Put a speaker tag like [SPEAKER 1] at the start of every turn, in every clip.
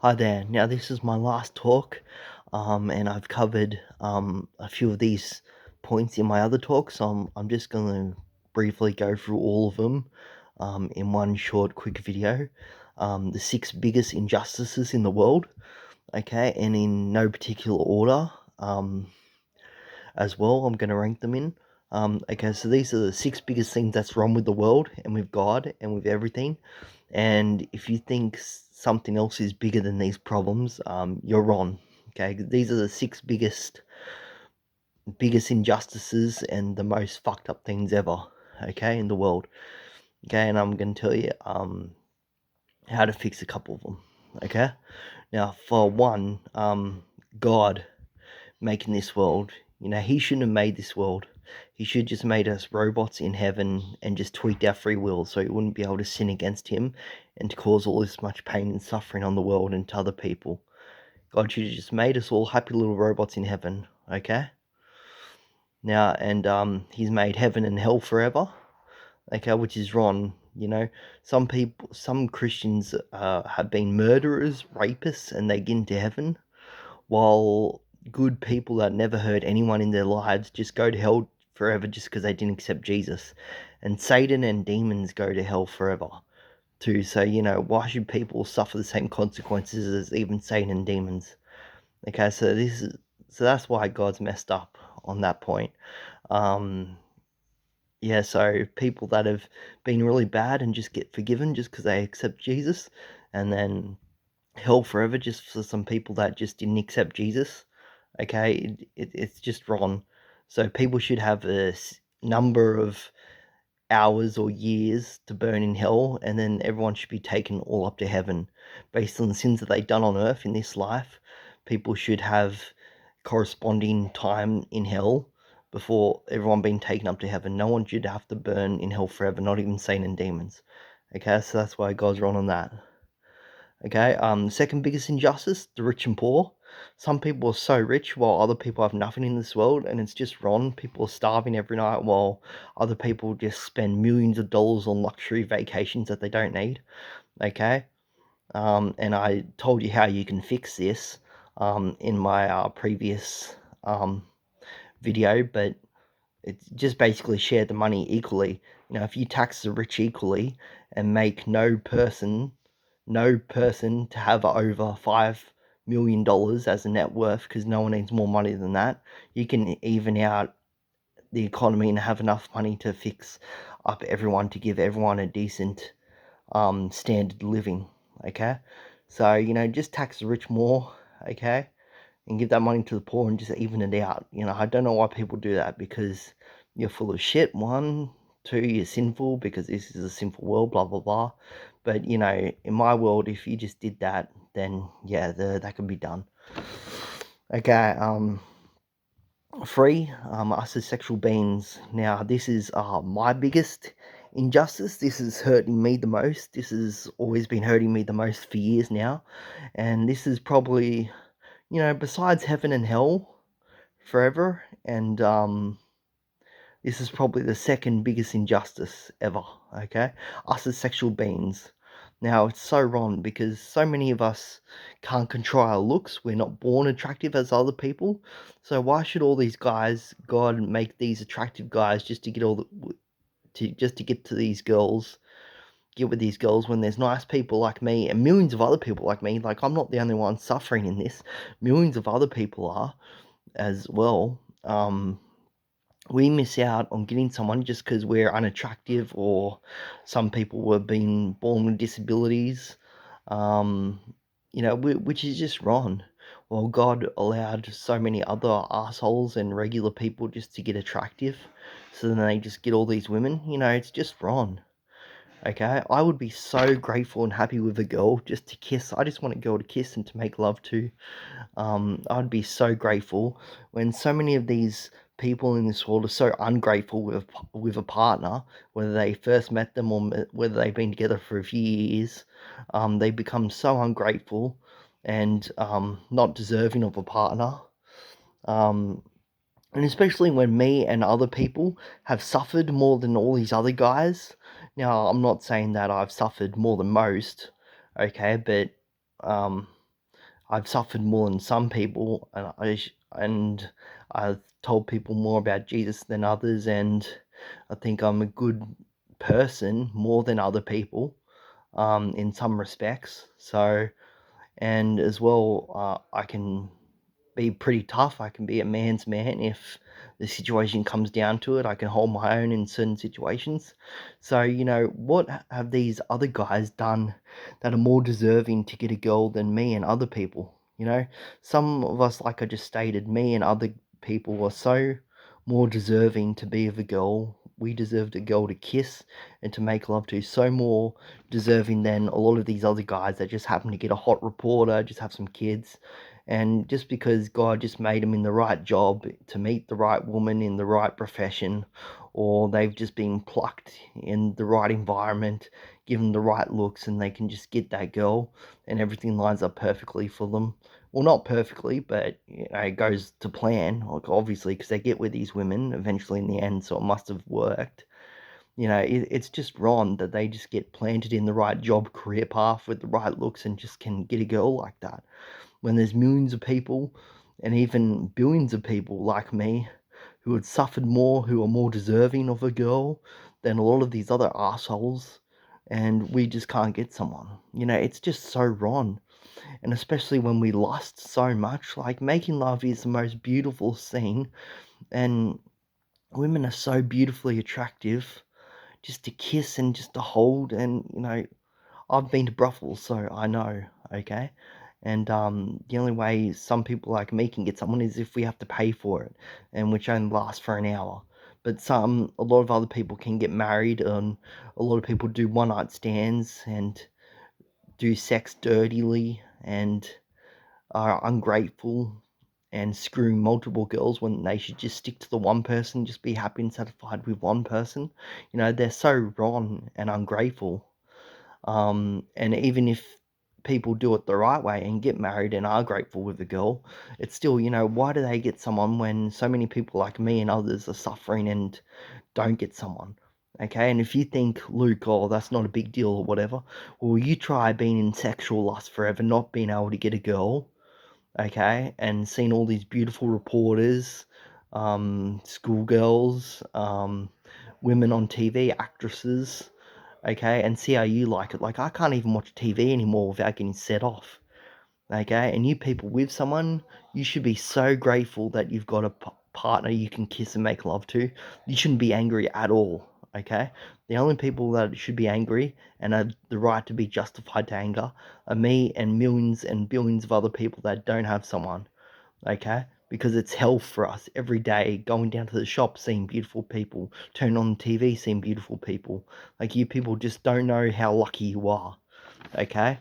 [SPEAKER 1] Hi there. Now, this is my last talk, and I've covered a few of these points in my other talks. So I'm just going to briefly go through all of them in one short, quick video. The six biggest injustices in the world, okay, and in no particular order as well. I'm going to rank them in. Okay, so these are the six biggest things that's wrong with the world and with God and with everything. And if you think something else is bigger than these problems, you're wrong. Okay, these are the six biggest injustices and the most fucked up things ever. Okay, in the world. Okay, and I'm gonna tell you how to fix a couple of them. Okay, now for one, God making this world. He shouldn't have made this world. He should just made us robots in heaven and just tweaked our free will so we wouldn't be able to sin against him and to cause all this much pain and suffering on the world and to other people. God should have just made us all happy little robots in heaven, okay? Now, and he's made heaven and hell forever, okay, which is wrong. Some Christians have been murderers, rapists, and they get into heaven, while good people that never hurt anyone in their lives just go to hell forever just because they didn't accept Jesus. And Satan and demons go to hell forever too. So, why should people suffer the same consequences as even Satan and demons? Okay, so that's why God's messed up on that point. Um, yeah, so people that have been really bad and just get forgiven just because they accept Jesus, and then hell forever just for some people that just didn't accept Jesus. Okay, it's just wrong. So people should have a number of hours or years to burn in hell, and then everyone should be taken all up to heaven based on the sins that they've done on earth in this life. People should have corresponding time in hell before everyone being taken up to heaven. No one should have to burn in hell forever, not even Satan and demons. Okay, so that's why God's wrong on that. Okay, second biggest injustice, the rich and poor. Some people are so rich while other people have nothing in this world, and it's just wrong. People are starving every night while other people just spend millions of dollars on luxury vacations that they don't need. Okay, and I told you how you can fix this in my previous video, but it's just basically share the money equally. If you tax the rich equally and make no person to have over $5 million as a net worth, because no one needs more money than that, you can even out the economy and have enough money to fix up everyone, to give everyone a decent standard living. Okay, so just tax the rich more, okay, and give that money to the poor and just even it out. I don't know why people do that, because you're full of shit, one. Two, you're sinful because this is a sinful world, blah, blah, blah. But, in my world, if you just did that, then, yeah, that can be done. Okay, free, us as sexual beings. Now, this is my biggest injustice. This is hurting me the most. This has always been hurting me the most for years now. And this is probably, besides heaven and hell, forever, and this is probably the second biggest injustice ever. Okay, us as sexual beings. Now, it's so wrong because so many of us can't control our looks. We're not born attractive as other people, so why should all these guys, God, make these attractive guys just to get just to get to these girls, get with these girls, when there's nice people like me and millions of other people like me? Like, I'm not the only one suffering in this. Millions of other people are as well. We miss out on getting someone just because we're unattractive, or some people were being born with disabilities, um, which is just wrong. Well, God allowed so many other assholes and regular people just to get attractive, so then they just get all these women. It's just wrong. Okay, I would be so grateful and happy with a girl just to kiss. I just want a girl to kiss and to make love to. I'd be so grateful when so many of these people in this world are so ungrateful with a partner, whether they first met them or whether they've been together for a few years. They become so ungrateful and not deserving of a partner. Um, and especially when me and other people have suffered more than all these other guys. Now, I'm not saying that I've suffered more than most, okay, but um, I've suffered more than some people, and I've told people more about Jesus than others, and I think I'm a good person more than other people, in some respects. So, and as well, I can be pretty tough. I can be a man's man if the situation comes down to it. I can hold my own in certain situations. So, what have these other guys done that are more deserving to get a girl than me and other people? Some of us, like I just stated, me and other people are so more deserving to be of a girl. We deserve a girl to kiss and to make love to, so more deserving than a lot of these other guys that just happen to get a hot reporter, just have some kids, and just because God just made them in the right job to meet the right woman in the right profession, or they've just been plucked in the right environment, given the right looks, and they can just get that girl, and everything lines up perfectly for them. Well, not perfectly, but it goes to plan, like, obviously, because they get with these women eventually in the end, so it must have worked. It's just wrong that they just get planted in the right job career path with the right looks and just can get a girl like that, when there's millions of people and even billions of people like me who had suffered more, who are more deserving of a girl than a lot of these other assholes, and we just can't get someone. It's just so wrong. And especially when we lust so much, like, making love is the most beautiful thing, and women are so beautifully attractive just to kiss and just to hold. And I've been to brothels, so I know, okay? And the only way some people like me can get someone is if we have to pay for it, and which only lasts for an hour. But a lot of other people can get married, and a lot of people do one night stands and do sex dirtily and are ungrateful and screw multiple girls when they should just stick to the one person, just be happy and satisfied with one person. They're so wrong and ungrateful. And even if people do it the right way and get married and are grateful with the girl, it's still, why do they get someone when so many people like me and others are suffering and don't get someone? Okay, and if you think, Luke, oh, that's not a big deal or whatever, well, you try being in sexual lust forever, not being able to get a girl, okay, and seeing all these beautiful reporters, schoolgirls, women on TV, actresses, okay, and see how you like it. Like, I can't even watch TV anymore without getting set off, okay? And you people with someone, you should be so grateful that you've got a partner you can kiss and make love to. You shouldn't be angry at all, okay? The only people that should be angry and have the right to be justified to anger are me and millions and billions of other people that don't have someone, okay? Because it's hell for us every day, going down to the shop, seeing beautiful people, turning on the TV, seeing beautiful people. Like, you people just don't know how lucky you are, okay?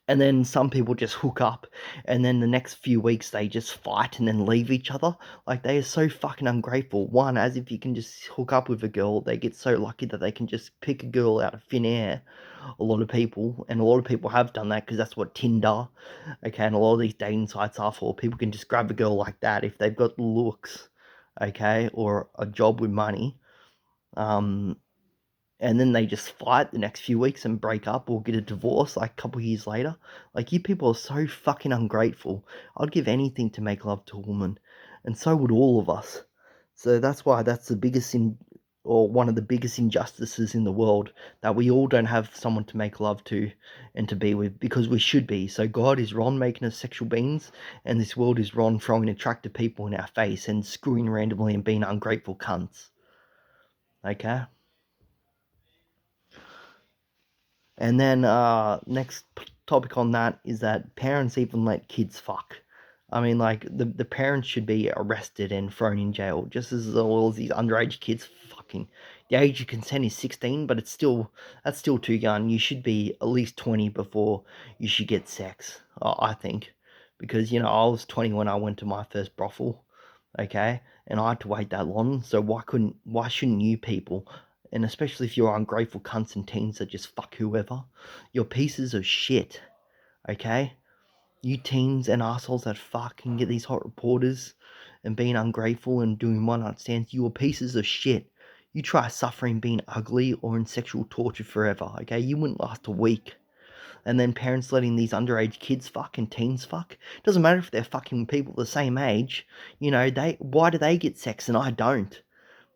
[SPEAKER 1] And then some people just hook up, and then the next few weeks they just fight and then leave each other. Like, they are so fucking ungrateful. One, as if you can just hook up with a girl, they get so lucky that they can just pick a girl out of thin air. A lot of people, and a lot of people have done that because that's what Tinder, okay, and a lot of these dating sites are for. People can just grab a girl like that if they've got looks, okay, or a job with money. Um, and then they just fight the next few weeks and break up or get a divorce like a couple years later. Like, you people are so fucking ungrateful. I'd give anything to make love to a woman, and so would all of us. So that's why that's the biggest or one of the biggest injustices in the world, that we all don't have someone to make love to and to be with, because we should be. So God is wrong making us sexual beings, and this world is wrong throwing attractive people in our face and screwing randomly and being ungrateful cunts. Okay? And then next topic on that is that parents even let kids fuck. I mean, like, the parents should be arrested and thrown in jail, just as all these underage kids fucking. The age of consent is 16, but that's still too young. You should be at least 20 before you should get sex, I think, because I was 20 when I went to my first brothel, okay, and I had to wait that long. So why shouldn't you people? And especially if you're ungrateful cunts and teens that just fuck whoever, you're pieces of shit, okay? You teens and assholes that fuck and get these hot reporters and being ungrateful and doing one night stands, you are pieces of shit. You try suffering being ugly or in sexual torture forever, okay? You wouldn't last a week, and then parents letting these underage kids fuck and teens fuck. Doesn't matter if they're fucking people the same age, why do they get sex and I don't?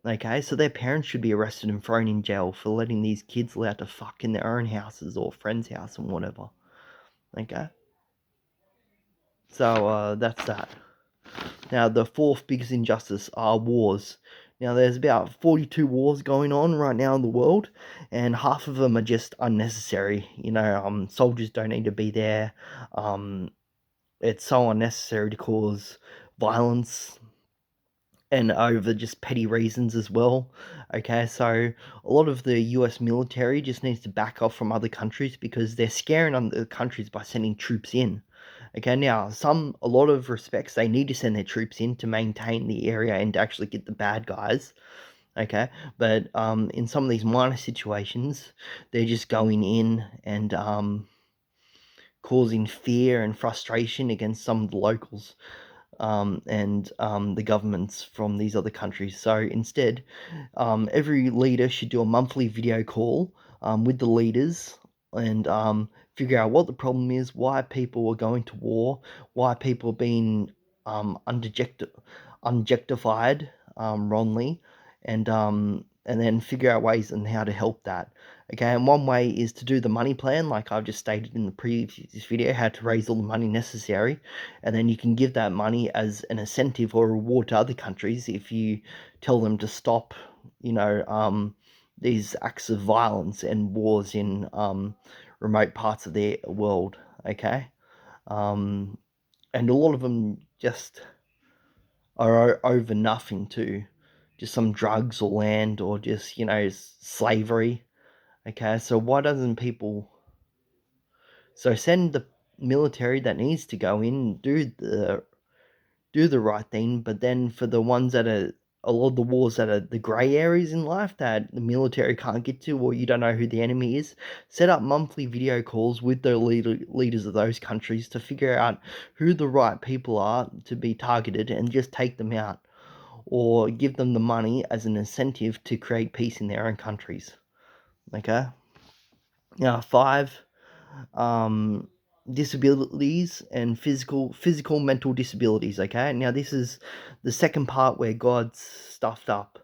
[SPEAKER 1] Okay, so their parents should be arrested and thrown in jail for letting these kids allowed to fuck in their own houses or friends' house and whatever. Okay, so that's that. Now, the fourth biggest injustice are wars. Now, there's about 42 wars going on right now in the world, and half of them are just unnecessary. Soldiers don't need to be there. It's so unnecessary to cause violence and over just petty reasons as well. Okay, so a lot of the US military just needs to back off from other countries because they're scaring other countries by sending troops in. Okay, now a lot of respects they need to send their troops in to maintain the area and to actually get the bad guys. Okay, but in some of these minor situations, they're just going in and causing fear and frustration against some of the locals and the governments from these other countries. So instead, every leader should do a monthly video call with the leaders and figure out what the problem is, why people are going to war, why people are being unjectified wrongly, and then figure out ways on how to help that. Okay, and one way is to do the money plan, like I've just stated in the previous video, how to raise all the money necessary, and then you can give that money as an incentive or reward to other countries if you tell them to stop, these acts of violence and wars in remote parts of the world. Okay, and a lot of them just are over nothing too, just some drugs or land or just slavery. Okay, so why doesn't people? So send the military that needs to go in, do the right thing, but then for the ones that are a lot of the wars that are the grey areas in life that the military can't get to or you don't know who the enemy is, set up monthly video calls with the leaders of those countries to figure out who the right people are to be targeted and just take them out or give them the money as an incentive to create peace in their own countries. Okay? Now, 5, um, disabilities and physical mental disabilities. Okay, now this is the second part where God's stuffed up.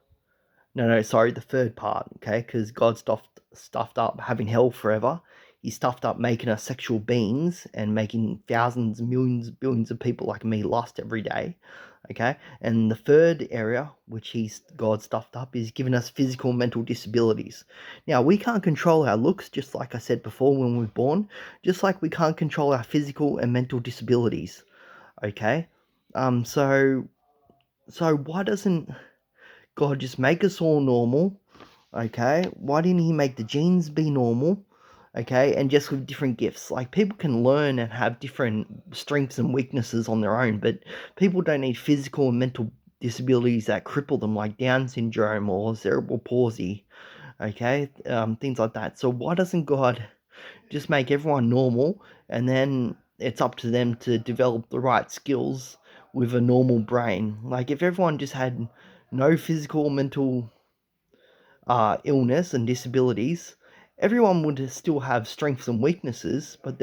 [SPEAKER 1] No, sorry, the third part. Okay, because God stuffed up having hell forever. He stuffed up making us sexual beings and making thousands, millions, billions of people like me lust every day. Okay, and the third area, which God stuffed up, is giving us physical and mental disabilities. Now, we can't control our looks, just like I said before when we're born, just like we can't control our physical and mental disabilities. Okay, so why doesn't God just make us all normal? Okay, why didn't He make the genes be normal? Okay, and just with different gifts. Like, people can learn and have different strengths and weaknesses on their own, but people don't need physical and mental disabilities that cripple them, like Down syndrome or cerebral palsy. Okay, things like that. So why doesn't God just make everyone normal, and then it's up to them to develop the right skills with a normal brain? Like, if everyone just had no physical or mental illness and disabilities, everyone would still have strengths and weaknesses, but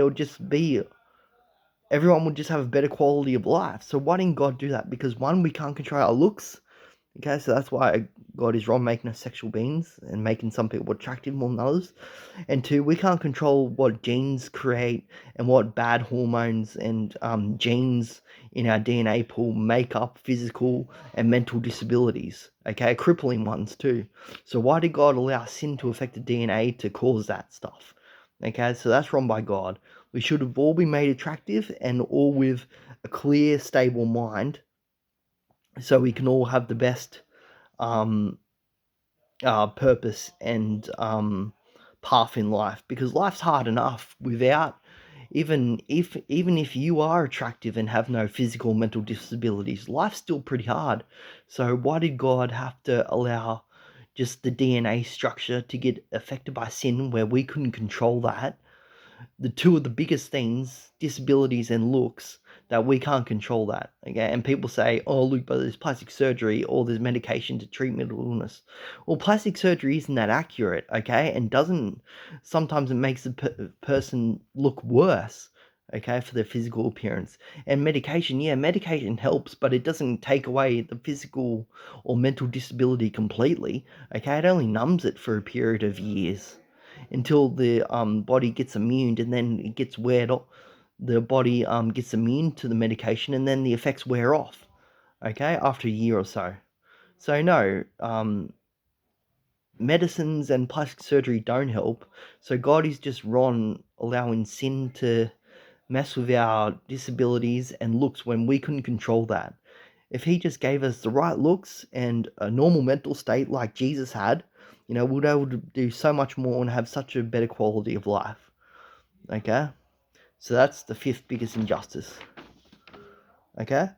[SPEAKER 1] everyone would just have a better quality of life. So why didn't God do that? Because one, we can't control our looks. Okay, so that's why God is wrong making us sexual beings and making some people attractive more than others. And two, we can't control what genes create and what bad hormones and genes in our DNA pool make up physical and mental disabilities. Okay, crippling ones too. So why did God allow sin to affect the DNA to cause that stuff? Okay, so that's wrong by God. We should have all been made attractive and all with a clear, stable mind, so we can all have the best um, purpose and path in life, because life's hard enough without, even if you are attractive and have no physical mental disabilities, life's still pretty hard. So why did God have to allow just the DNA structure to get affected by sin where we couldn't control that? the two of the biggest things, disabilities and looks, that we can't control that. Okay, and people say, oh look, but there's plastic surgery or there's medication to treat mental illness. Well, plastic surgery isn't that accurate, okay, and doesn't, sometimes it makes the person look worse, okay, for their physical appearance. And medication, yeah, medication helps, but it doesn't take away the physical or mental disability completely, okay. It only numbs it for a period of years until the body gets immune, and then it gets weared off. The body gets immune to the medication, and then the effects wear off, okay, after a year or so. So no, medicines and plastic surgery don't help. So God is just wrong allowing sin to mess with our disabilities and looks when we couldn't control that. If he just gave us the right looks and a normal mental state like Jesus had, we'd be able to do so much more and have such a better quality of life. Okay? So that's the fifth biggest injustice. Okay?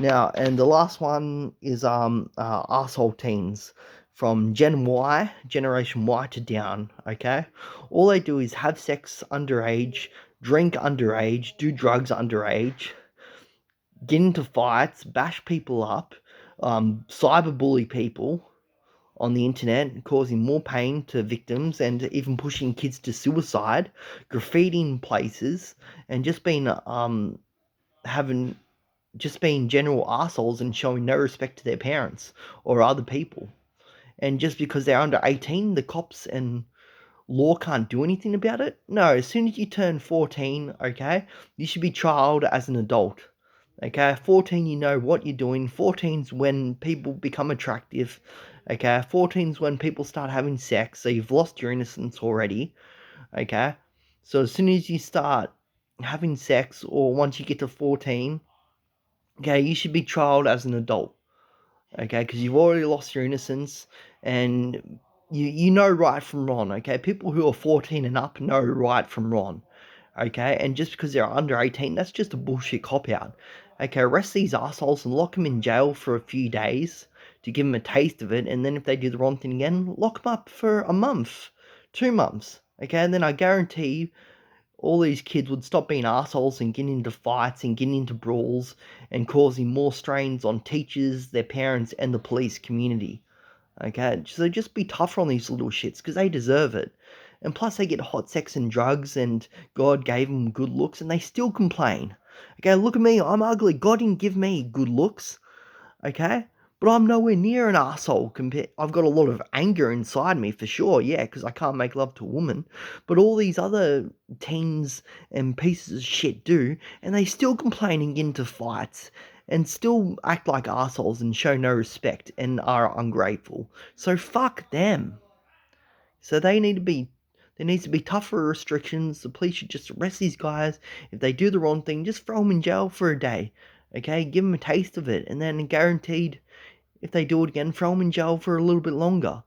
[SPEAKER 1] Now, and the last one is arsehole teens from Generation Y to down, okay? All they do is have sex underage, drink underage, do drugs underage, get into fights, bash people up, cyberbully people on the internet, causing more pain to victims and even pushing kids to suicide, graffitiing places, and just being having just being general assholes and showing no respect to their parents or other people. And just because they're under 18, the cops and law can't do anything about it? No, as soon as you turn 14, okay, you should be trialed as an adult. Okay, 14, you know what you're doing. 14's when people become attractive. Okay, 14's when people start having sex, so you've lost your innocence already. Okay, so as soon as you start having sex, or once you get to 14, okay, you should be trialed as an adult. Okay, because you've already lost your innocence, and you know right from wrong. Okay, people who are 14 and up know right from wrong. Okay, and just because they're under 18, that's just a bullshit cop out. Okay, arrest these assholes and lock them in jail for a few days to give them a taste of it, and then if they do the wrong thing again, lock them up for a month, 2 months. Okay, and then I guarantee all these kids would stop being assholes and getting into fights and getting into brawls and causing more strains on teachers, their parents, and the police community. Okay, so just be tougher on these little shits because they deserve it. And plus, they get hot sex and drugs, and God gave them good looks, and they still complain. Okay, look at me, I'm ugly. God didn't give me good looks. Okay, but I'm nowhere near an asshole. I've got a lot of anger inside me for sure, yeah, because I can't make love to a woman. But all these other teens and pieces of shit do, and they still complain and get into fights and still act like assholes and show no respect and are ungrateful. So fuck them. So there needs to be tougher restrictions. The police should just arrest these guys. If they do the wrong thing, just throw them in jail for a day. Okay, give them a taste of it, and then guaranteed, if they do it again, throw them in jail for a little bit longer.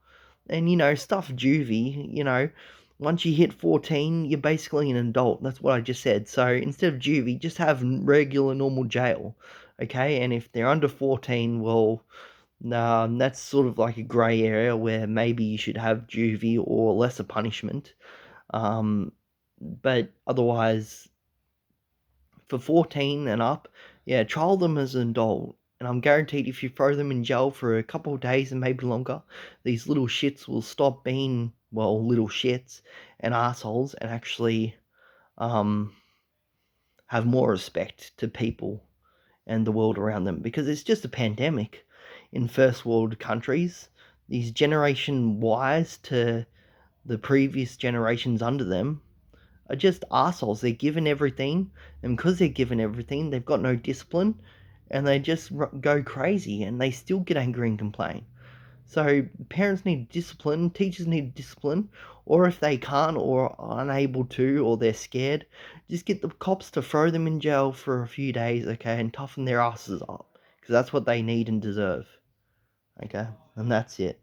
[SPEAKER 1] And stuff juvie. Once you hit 14, you're basically an adult. That's what I just said. So instead of juvie, just have regular normal jail. Okay, and if they're under 14, well, that's sort of like a grey area where maybe you should have juvie or lesser punishment. But otherwise, for 14 and up, yeah, trial them as an adult. And I'm guaranteed if you throw them in jail for a couple of days and maybe longer, these little shits will stop being, well, little shits and assholes and actually um, have more respect to people and the world around them, because it's just a pandemic in first world countries. These Generation Ys to the previous generations under them are just assholes. They're given everything, and because they're given everything, they've got no discipline, and they just go crazy, and they still get angry and complain. So parents need discipline, teachers need discipline, or if they can't or are unable to, or they're scared, just get the cops to throw them in jail for a few days, okay, and toughen their asses up, because that's what they need and deserve, okay, and that's it.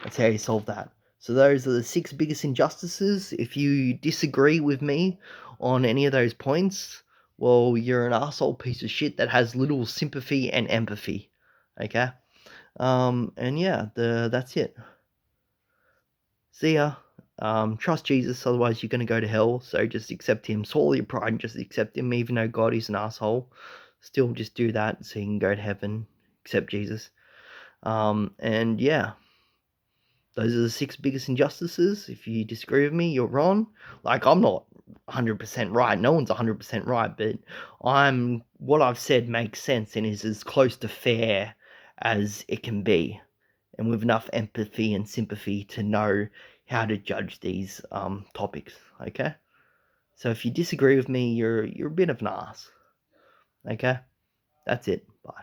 [SPEAKER 1] That's how you solve that. So those are the 6 biggest injustices. If you disagree with me on any of those points, well, you're an asshole piece of shit that has little sympathy and empathy, okay. And yeah, that's it. See ya. Trust Jesus, otherwise you're going to go to hell. So just accept him, swallow your pride and just accept him, even though God is an asshole. Still just do that so you can go to heaven. Accept Jesus. And yeah, those are the 6 biggest injustices. If you disagree with me, you're wrong. Like, I'm not 100% right. No one's 100% right, but what I've said makes sense and is as close to fair as it can be, and with enough empathy and sympathy to know how to judge these topics. Okay, so if you disagree with me, you're a bit of an ass. Okay, that's it. Bye.